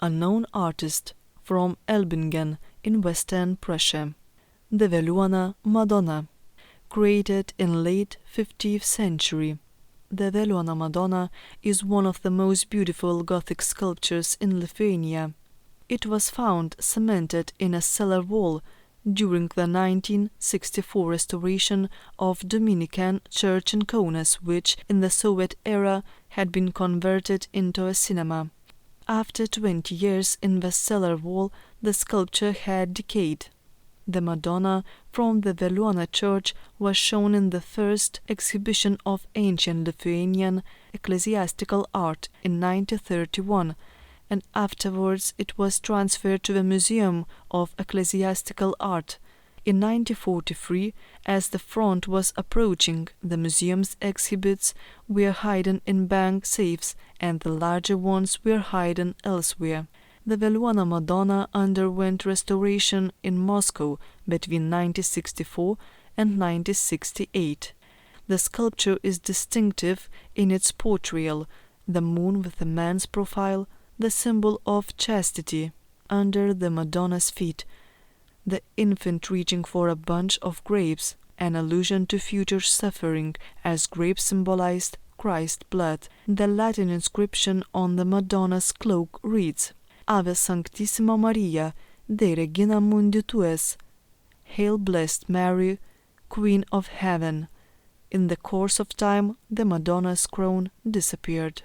a known artist from Elbingen in Western Prussia. The Veliuona Madonna, created in late 15th century. The Veliuona Madonna is one of the most beautiful Gothic sculptures in Lithuania. It was found cemented in a cellar wall during the 1964 restoration of Dominican church in Kaunas, which in the Soviet era had been converted into a cinema. After 20 years in the cellar wall, the sculpture had decayed. The Madonna from the Veliuona church was shown in the first exhibition of ancient Lithuanian ecclesiastical art in 1931, and afterwards it was transferred to the Museum of Ecclesiastical Art. In 1943, as the front was approaching, the museum's exhibits were hidden in bank safes and the larger ones were hidden elsewhere. The Veliuona Madonna underwent restoration in Moscow between 1964 and 1968. The sculpture is distinctive in its portrayal, the moon with a man's profile, the symbol of chastity, under the Madonna's feet, the infant reaching for a bunch of grapes, an allusion to future suffering, as grapes symbolized Christ's blood. The Latin inscription on the Madonna's cloak reads, Ave Sanctissima Maria, de Regina Mundi Tues, Hail Blessed Mary, Queen of Heaven. In the course of time, the Madonna's crown disappeared.